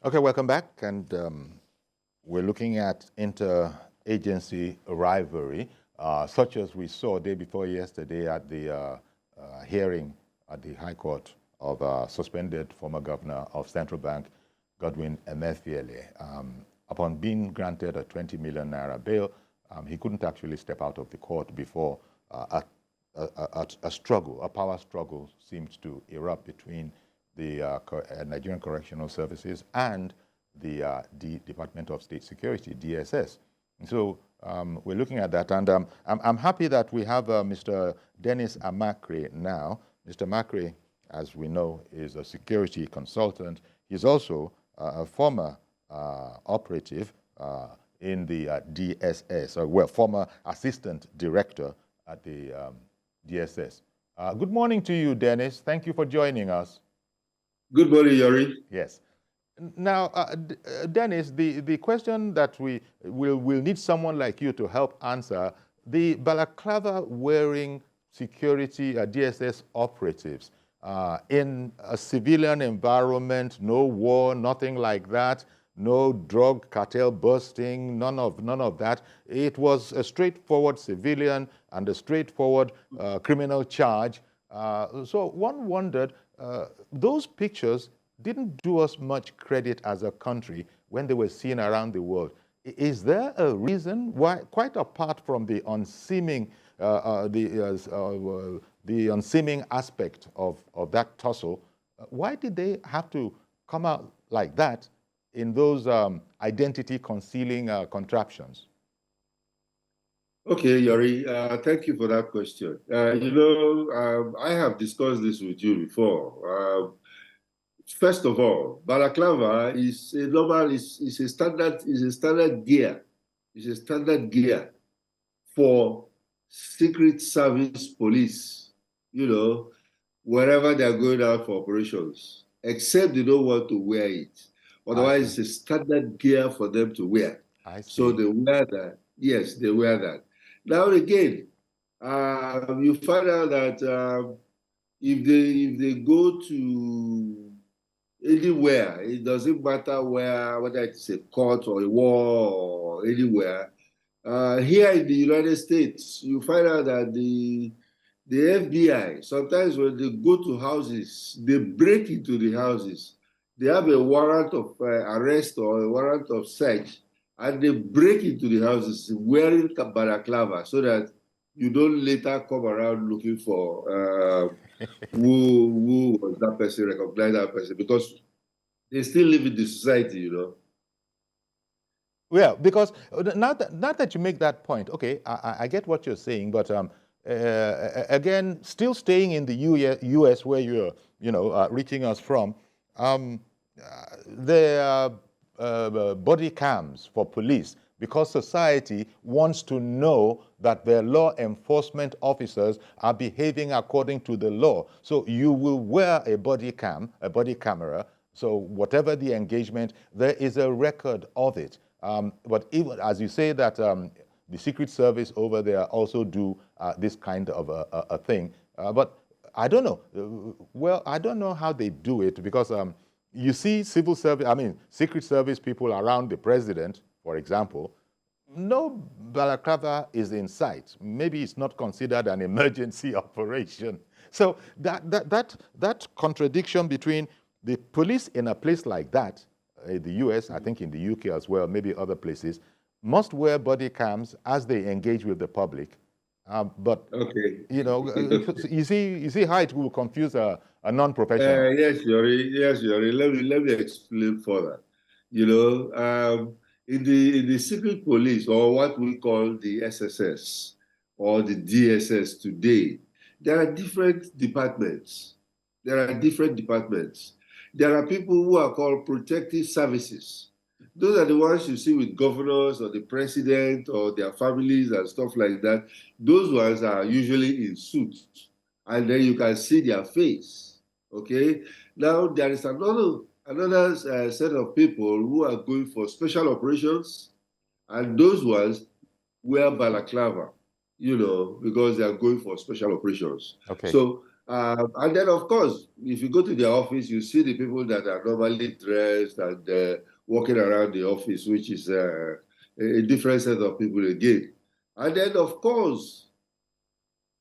Okay, welcome back. And we're looking at interagency rivalry, such as we saw day before yesterday at the hearing at the High Court of suspended former governor of Central Bank, Godwin Emefiele. Upon being granted a 20 million naira bail, he couldn't actually step out of the court before a struggle, a power struggle seemed to erupt between the Nigerian Correctional Services and the Department of State Security, DSS. And so we're looking at that, and I'm happy that we have Mr. Dennis Amakre now. Mr. Amakre, as we know, is a security consultant. He's also a former operative in the DSS, well, former assistant director at the DSS. Good morning to you, Dennis. Thank you for joining us. Good morning, Yori. Yes. Now, Dennis, the question that we will need someone like you to help answer, the balaclava-wearing security DSS operatives in a civilian environment, no war, nothing like that, no drug cartel busting, none of that. It was a straightforward civilian and a straightforward criminal charge. So one wondered, those pictures didn't do us much credit as a country when they were seen around the world. Is there a reason why, quite apart from the unseeming, the unseeming aspect of that tussle, why did they have to come out like that in those identity concealing contraptions? Okay, Yori, thank you for that question. I have discussed this with you before. First of all, balaclava is a normal, is a standard gear. It's a standard gear for Secret Service police, wherever they are going out for operations, except they don't want to wear it. Otherwise, it's a standard gear for them to wear. I see. So they wear that. Yes, they wear that. Now again, you find out that if they go to anywhere, it doesn't matter whether it's a court or a war or anywhere. Here in the United States, you find out that the FBI, sometimes when they go to houses, they break into the houses. They have a warrant of arrest or a warrant of search, and they break into the houses wearing balaclava so that you don't later come around looking for who was that person, recognize that person, because they still live in the society, Well, because now that you make that point, okay, I get what you're saying, but again, still staying in the U.S. where you're, reaching us from, there are body cams for police because society wants to know that their law enforcement officers are behaving according to the law. So you will wear a body camera. So whatever the engagement, there is a record of it. But even as you say that the Secret Service over there also do this kind of a thing. But I don't know. Well, I don't know how they do it because you see civil service, Secret Service people around the president, for example, no balaclava is in sight. Maybe it's not considered an emergency operation. So that contradiction between the police in a place like that, the US, I think in the UK as well, maybe other places, must wear body cams as they engage with the public. But okay. You see how it will confuse a non-professional. Yes, Yori. Let me explain further. In the secret police, or what we call the SSS or the DSS today, there are different departments. There are people who are called protective services. Those are the ones you see with governors or the president or their families and stuff like that. Those ones are usually in suits, and then you can see their face. Okay. Now there is another set of people who are going for special operations, and those ones wear balaclava, because they are going for special operations. Okay. So And then, of course, if you go to the office, you see the people that are normally dressed and walking around the office, which is a different set of people again. And then, of course,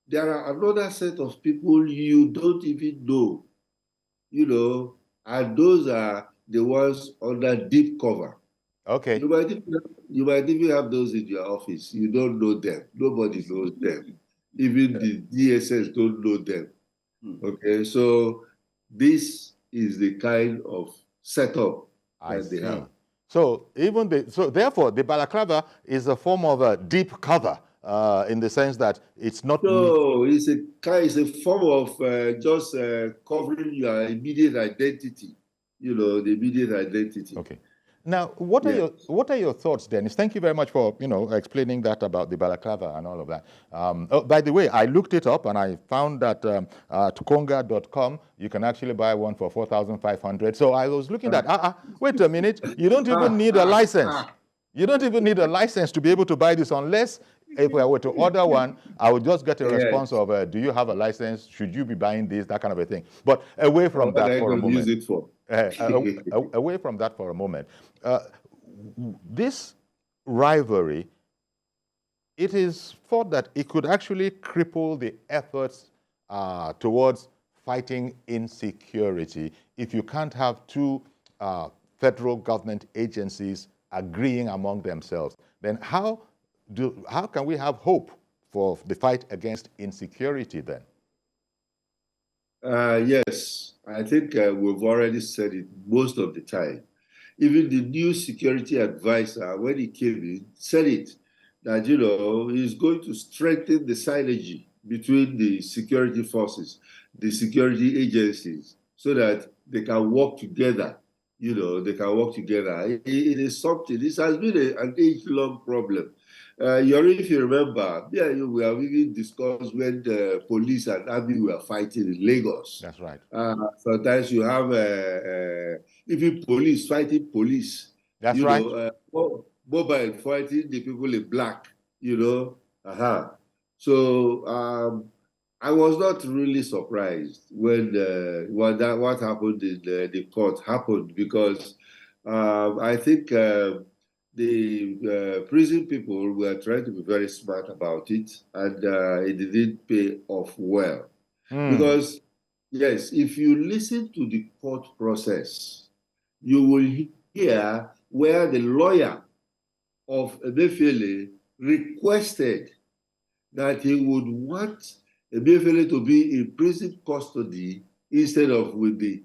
there are another set of people you don't even know, and those are the ones under deep cover. Okay. You might even have those in your office. You don't know them. Nobody knows them. Even the DSS don't know them. Okay, so this is the kind of setup that they have. So therefore, the balaclava is a form of a deep cover in the sense that it's not. No, it's a form of just covering your immediate identity. The immediate identity. Okay. Now, what are your thoughts, Dennis? Thank you very much for explaining that about the balaclava and all of that. Oh, by the way, I looked it up and I found that at konga.com you can actually buy one for 4,500. So I was looking at wait a minute, you don't even need a license. You don't even need a license to be able to buy this unless if I were to order one, I would just get a response of, do you have a license? Should you be buying this? That kind of a thing. But away from that for a moment. Use it for? Away from that for a moment. This rivalry, it is thought that it could actually cripple the efforts towards fighting insecurity if you can't have two federal government agencies agreeing among themselves. Then how can we have hope for the fight against insecurity then? Yes, I think we've already said it most of the time. Even the new security advisor, when he came in, said it, that, he's going to strengthen the synergy between the security forces, the security agencies, so that they can work together. They can work together. It is something, this has been an age-long problem. If you remember, we have even discussed when the police and army were fighting in Lagos. That's right. Sometimes you have even police fighting police. That's right. Mobile fighting the people in black. So I was not really surprised when what happened in the court happened, because I think the prison people were trying to be very smart about it, and it didn't pay off well. Because, yes, if you listen to the court process, you will hear where the lawyer of Emefiele requested that he would want Emefiele to be in prison custody instead of with the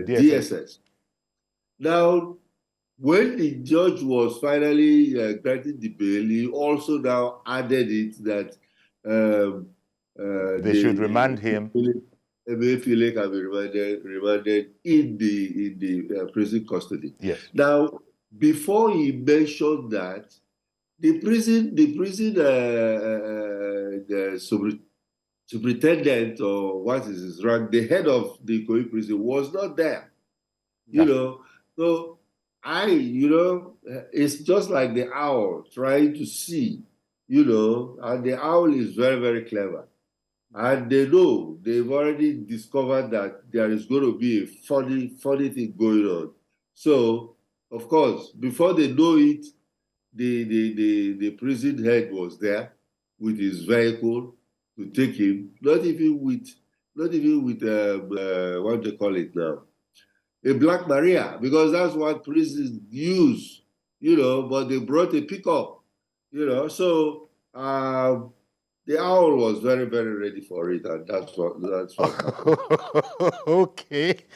DSS. Now, when the judge was finally granting the bail, he also now added it that they should remand him. Emefiele can be remanded in the prison custody. Yes. Now, before he mentioned that, the superintendent, or what is his rank, the head of the Ikoyi prison, was not there. So it's just like the owl trying to see, and the owl is very, very clever. And they've already discovered that there is going to be a funny thing going on. So, of course, before they know it, the prison head was there with his vehicle to take him, not even with what do they call it now? A Black Maria, because that's what prisons use, but they brought a pickup, so the owl was very, very ready for it, and that's what Okay.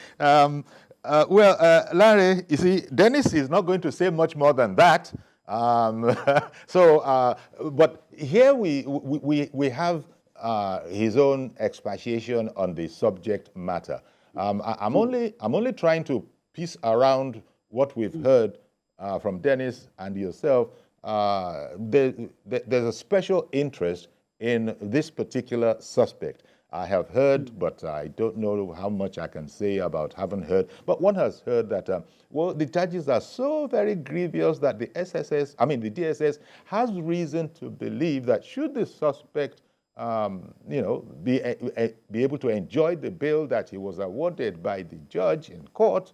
Larry, you see, Dennis is not going to say much more than that. But here we have his own expatiation on the subject matter. I'm only trying to piece around what we've heard from Dennis and yourself. There's a special interest in this particular suspect. I have heard, but I don't know how much I can say about haven't heard. But one has heard that, the charges are so very grievous that the DSS has reason to believe that should the suspect be able to enjoy the bail that he was awarded by the judge in court,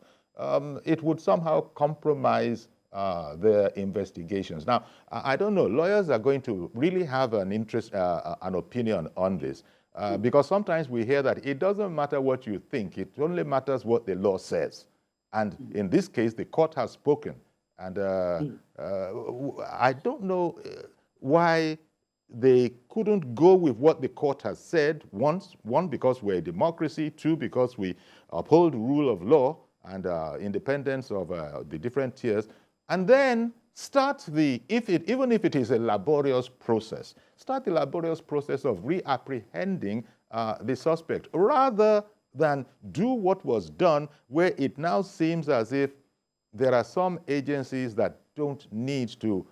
it would somehow compromise their investigations. Now, I don't know. Lawyers are going to really have an interest, an opinion on this, because sometimes we hear that it doesn't matter what you think; it only matters what the law says. And in this case, the court has spoken, and I don't know why they couldn't go with what the court has said. One, because we're a democracy. Two, because we uphold the rule of law and independence of the different tiers. And then start even if it is a laborious process, start the laborious process of reapprehending the suspect, rather than do what was done, where it now seems as if there are some agencies that don't need to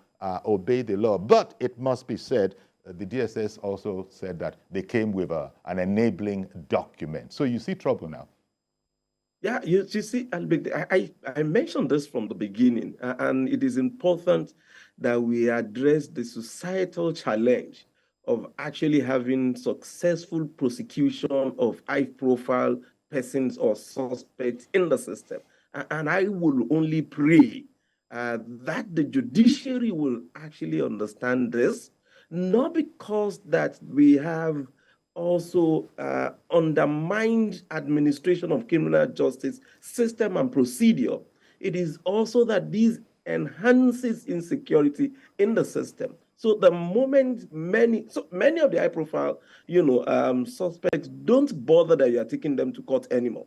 obey the law. But it must be said, the DSS also said that they came with an enabling document. So you see trouble now. Yeah, you see, I mentioned this from the beginning, and it is important that we address the societal challenge of actually having successful prosecution of high-profile persons or suspects in the system. And I will only pray that the judiciary will actually understand this, not because that we have also undermined administration of criminal justice system and procedure. It is also that this enhances insecurity in the system. So the moment many of the high-profile, suspects don't bother that you are taking them to court anymore,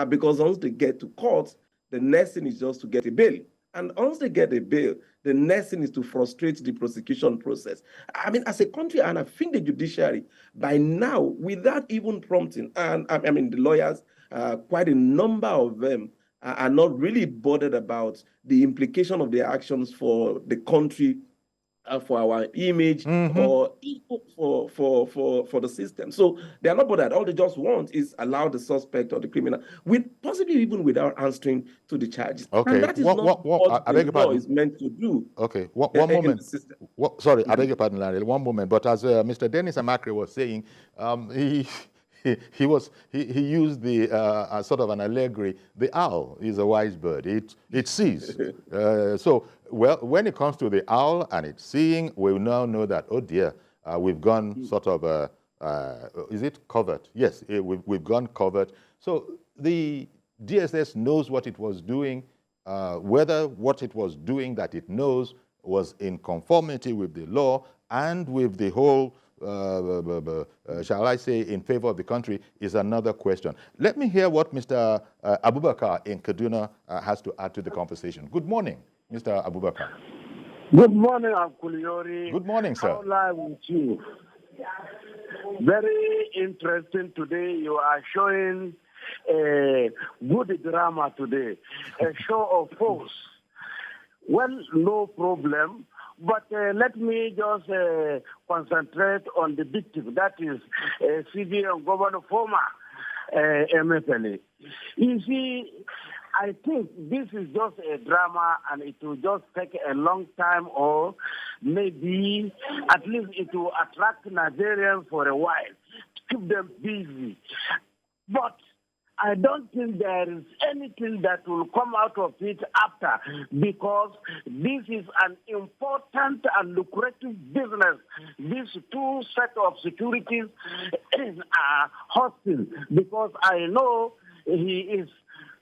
because once they get to court, the next thing is just to get a bail. And once they get a bail, the next thing is to frustrate the prosecution process. I mean, as a country, and I think the judiciary, by now, without even prompting, and I mean, the lawyers, quite a number of them are not really bothered about the implication of their actions for the country, for our image, or for the system. So they are not bothered. All they just want is allow the suspect or the criminal, possibly even without answering to the charges. Okay. And that is not what the law is meant to do. Okay. One moment. Sorry, I beg your pardon, Larry. One moment. But as Mr. Dennis Amakre was saying, he used the sort of an allegory. The owl is a wise bird. It sees. So, well, when it comes to the owl and it's seeing, we now know that, oh dear, we've gone sort of, is it covert? Yes, we've gone covert. So the DSS knows what it was doing, whether what it was doing that it knows was in conformity with the law and with the whole, shall I say, in favor of the country, is another question. Let me hear what Mr. Abubakar in Kaduna has to add to the conversation. Good morning, Mr. Abubakar. Good morning, Uncle Yori. Good morning, sir. How live with you? Very interesting today. You are showing a good drama today, a show of force. Well, no problem. But let me just concentrate on the victim, that is CBN Governor former MFLA. You see, I think this is just a drama and it will just take a long time, or maybe at least it will attract Nigerians for a while, keep them busy. But I don't think there is anything that will come out of it after, because this is an important and lucrative business. These two sets of securities are hostile, because I know he is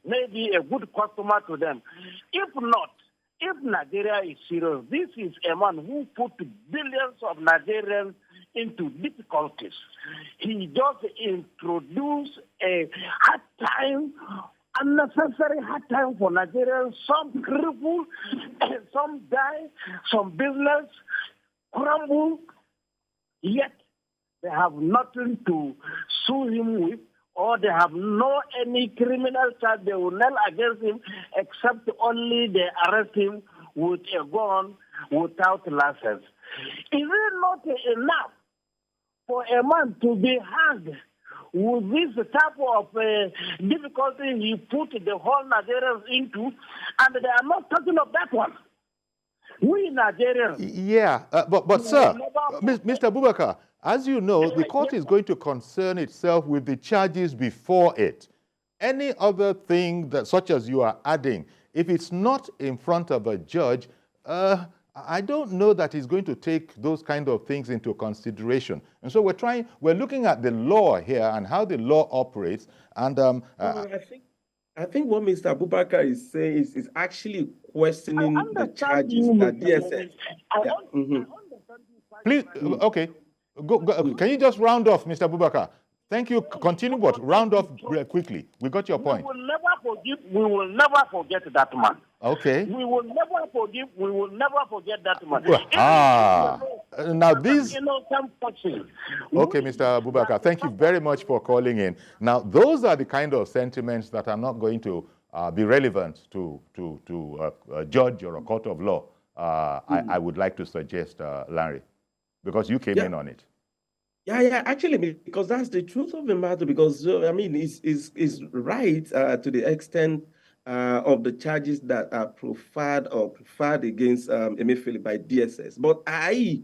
maybe a good customer to them. If not, if Nigeria is serious, this is a man who put billions of Nigerians into difficulties. He just introduced a hard time, unnecessary hard time for Nigerians. Some cripple, some die, some business crumble, yet they have nothing to sue him with, or they have no any criminal charge they will nail against him, except only they arrest him with a gun without license. Is it not enough for a man to be hanged with this type of difficulty he put the whole Nigerians into, and they are not talking of that one? We Nigerians. Yeah, but sir, Mr. Abubakar, as you know, the court is going to concern itself with the charges before it. Any other thing that, such as you are adding, if it's not in front of a judge, I don't know that he's going to take those kind of things into consideration. And so we're looking at the law here and how the law operates. And I think what Mr. Abubakar is saying is actually questioning the charges that DSS. Please, okay, go. Can you just round off, Mr. Abubakar? Thank you. Continue, but round off quickly. We got your point. We will never forgive. We will never forget that man. Okay. We will never forgive. We will never forget that man. Now these. Okay, Okay, Mr. Abubakar, thank you very much for calling in. Now, those are the kind of sentiments that are not going to be relevant to a judge or a court of law. I would like to suggest, Larry, because you came in on it. Yeah, actually, because that's the truth of the matter. Because I mean, it's right to the extent of the charges that are preferred against Emefiele by DSS. But I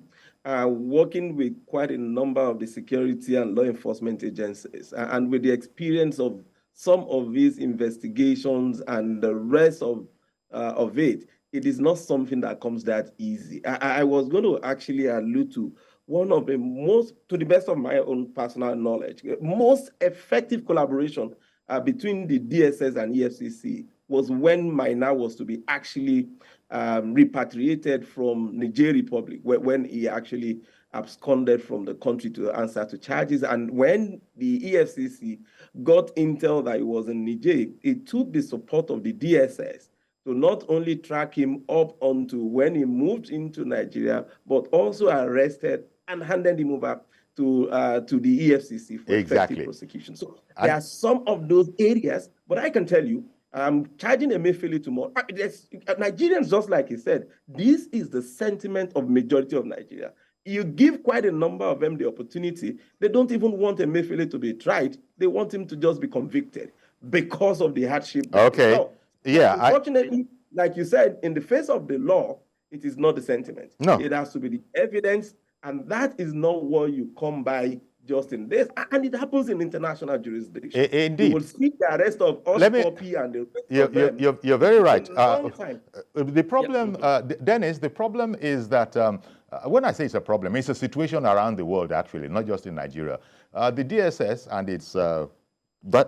working with quite a number of the security and law enforcement agencies, and with the experience of some of these investigations and the rest of it, it is not something that comes that easy. I was going to actually allude to one of the most, to the best of my own personal knowledge, most effective collaboration between the DSS and EFCC was when Maina was to be actually repatriated from Niger Republic, when he actually absconded from the country to answer to charges. And when the EFCC got intel that he was in Niger, it took the support of the DSS to not only track him up onto when he moved into Nigeria, but also arrested and handed him over to the EFCC for effective prosecution. So there are some of those areas, but I can tell you, charging Emefiele tomorrow. Nigerians, just like he said, this is the sentiment of majority of Nigeria. You give quite a number of them the opportunity. They don't even want Emefiele to be tried. They want him to just be convicted because of the hardship. Okay. Yeah. Unfortunately, like you said, in the face of the law, it is not the sentiment. No. It has to be the evidence, and that is not what you come by just in this. And it happens in international jurisdiction. Indeed. You will see the arrest of Oscopi and the rest of them. You're very right. The problem, Dennis, the problem is that when I say it's a problem, it's a situation around the world, actually, not just in Nigeria. The DSS and its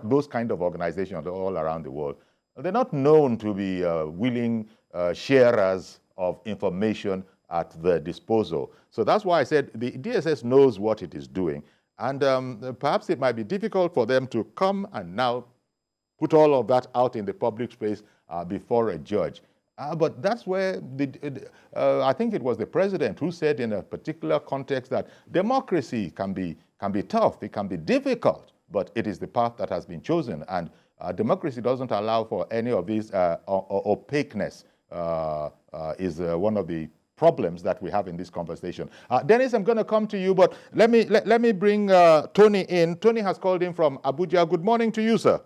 those kind of organizations all around the world, they're not known to be willing sharers of information at their disposal. So that's why I said the DSS knows what it is doing. And perhaps it might be difficult for them to come and now put all of that out in the public space before a judge. But that's where I think it was the president who said in a particular context that democracy can be tough, it can be difficult, but it is the path that has been chosen. And democracy doesn't allow for any of these opaqueness is one of the problems that we have in this conversation. Dennis, I'm going to come to you, but let me bring Tony in. Tony has called in from Abuja. Good morning to you, sir.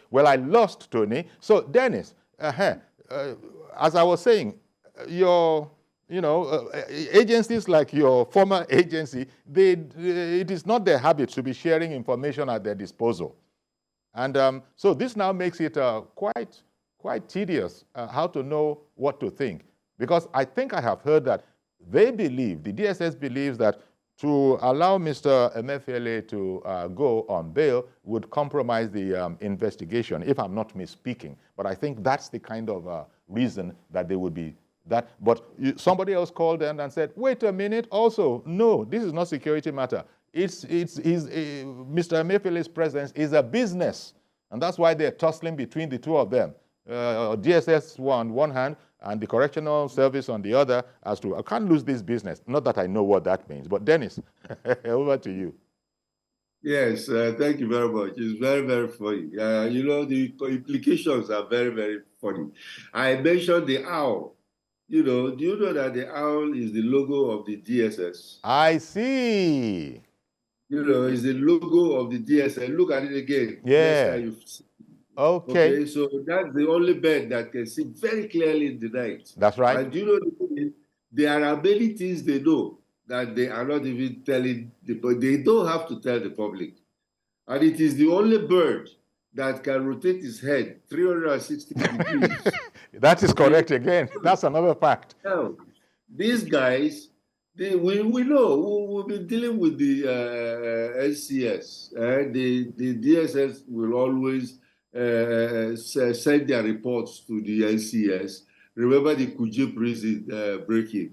Well, I lost Tony. So, Dennis, as I was saying, agencies like your former agency, it is not their habit to be sharing information at their disposal. And so this now makes it quite tedious how to know what to think. Because I think I have heard that they believe, the DSS believes that to allow Mr. Emefiele to go on bail would compromise the investigation, if I'm not misspeaking. But I think that's the kind of reason that they would be that. But somebody else called in and said, wait a minute, also, no, this is not security matter. Mr. Emefiele's presence is a business. And that's why they're tussling between the two of them. DSS on one hand, and the correctional service on the other, as to, I can't lose this business. Not that I know what that means. But Dennis, over to you. Yes, thank you very much. It's very, very funny. The implications are very, very funny. I mentioned the owl. Do you know that the owl is the logo of the DSS? I see. It's the logo of the DSS. Look at it again. Yeah. Okay, so that's the only bird that can see very clearly in the night. That's right. And there are abilities they know that they are not even telling they don't have to tell the public. And it is the only bird that can rotate its head 360 degrees. That is correct again. That's another fact. Now, these guys, we know, we've been dealing with the NCS. The DSS will always send their reports to the NCS. Remember the Kuje prison breaking?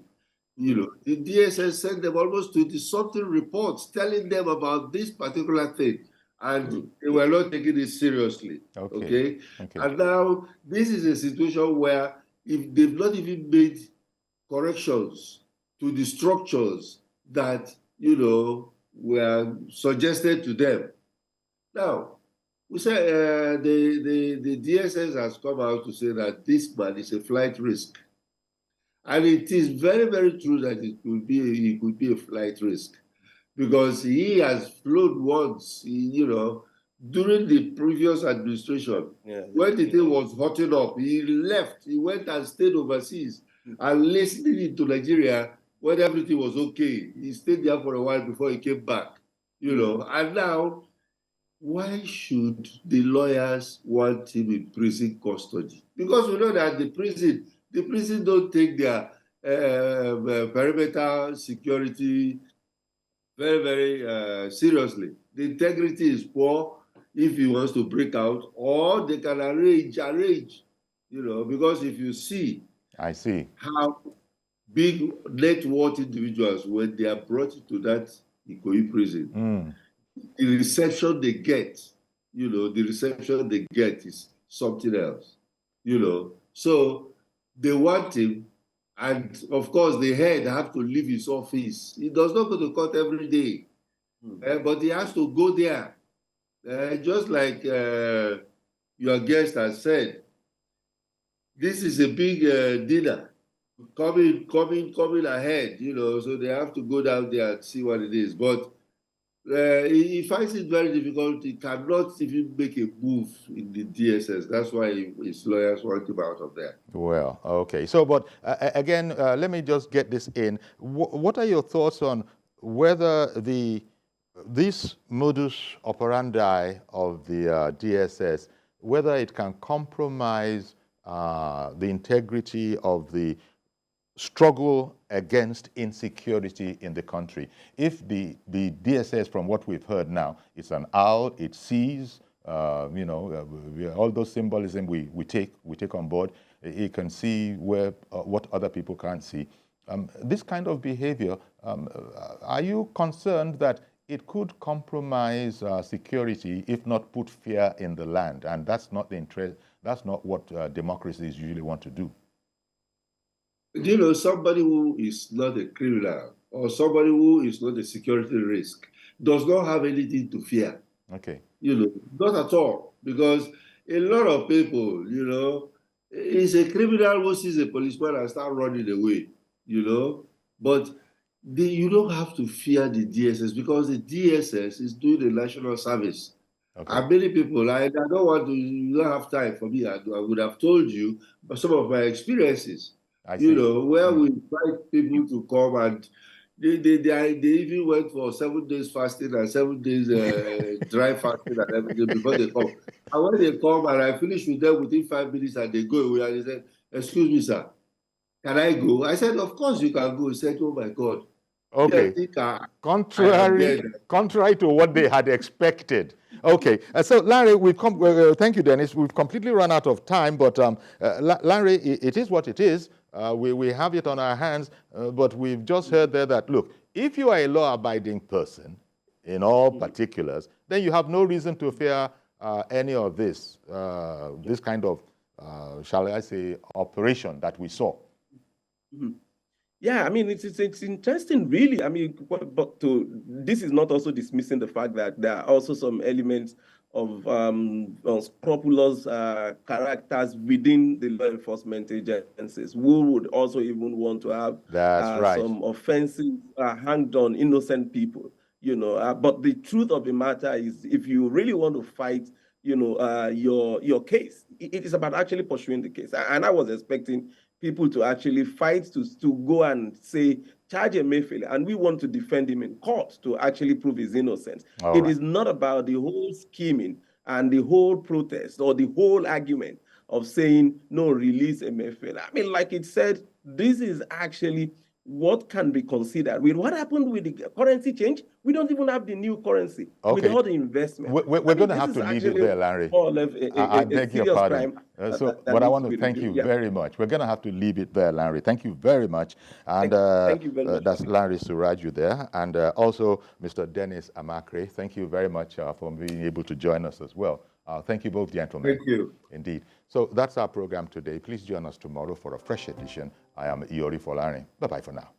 You know, the DSS sent them almost 20-something reports telling them about this particular thing, and they were not taking it seriously. Okay. And now this is a situation where if they've not even made corrections to the structures that, you know, were suggested to them. Now, we say the DSS has come out to say that this man is a flight risk. And it is very, very true that it could be a flight risk, because he has flown once, you know, during the previous administration. When the thing was hotting up, he left, he went and stayed overseas and listening to Nigeria when everything was okay. He stayed there for a while before he came back, you know. And now, why should the lawyers want him in prison custody? Because we know that the prison don't take their perimeter security very, very seriously. The integrity is poor if he wants to break out, or they can arrange, you know, because if you see, I see how big net worth individuals, when they are brought into that Ikoyi prison, the reception they get, you know, is something else, you know. So they want him, and of course the head have to leave his office. He does not go to court every day, but he has to go there. Just like your guest has said, this is a big dinner coming ahead, you know, so they have to go down there and see what it is. But he finds it very difficult. He cannot even make a move in the DSS. That's why his lawyers want him out of there. Well, okay. So, but again, let me just get this in. What are your thoughts on whether this modus operandi of the DSS, whether it can compromise the integrity of the struggle against insecurity in the country? If the DSS, from what we've heard now, it's an owl, it sees, you know, all those symbolism we take on board. It can see what other people can't see. This kind of behavior, are you concerned that it could compromise security, if not put fear in the land? And that's not the interest. That's not what democracies usually want to do. You know, somebody who is not a criminal or somebody who is not a security risk does not have anything to fear. Okay. You know, not at all. Because a lot of people, you know, is a criminal who sees a policeman and start running away, you know. But you don't have to fear the DSS, because the DSS is doing the national service. Okay. And many people, I don't want to, you don't have time for me. I would have told you but some of my experiences. You know, where we invite people to come, and they even went for 7 days fasting and 7 days dry fasting and everything before they come. And when they come and I finish with them within 5 minutes and they go away, and they said, "Excuse me, sir, can I go?" I said, "Of course you can go." He said, "Oh my God." Okay. Contrary to what they had expected. Okay. So Larry, thank you, Dennis. We've completely run out of time, but Larry, it is what it is. We have it on our hands, but we've just heard there that, look, if you are a law-abiding person in all particulars, then you have no reason to fear any of this kind of, shall I say, operation that we saw. Yeah, I mean, it's interesting, really. I mean, but this is not also dismissing the fact that there are also some elements of unscrupulous characters within the law enforcement agencies who would also even want to have some offensive hanged on innocent people, you know. But the truth of the matter is, if you really want to fight, you know, your case, it is about actually pursuing the case. And I was expecting people to actually fight to go and say charge Emefiele, and we want to defend him in court to actually prove his innocence. All It right. is not about the whole scheming and the whole protest or the whole argument of saying, no, release Emefiele. I mean, like it said, this is actually what can be considered. With what happened with the currency change, we don't even have the new currency with all the investment. We're going to have to leave it there, Larry. I beg your pardon. But I want to thank you very much. We're going to have to leave it there, Larry. Thank you very much. And thank you very much. That's Larry Suraju there. And also Mr. Dennis Amakre. Thank you very much for being able to join us as well. Thank you both, gentlemen. Thank you. Indeed. So that's our program today. Please join us tomorrow for a fresh edition. I am Iori Folari. Bye-bye for now.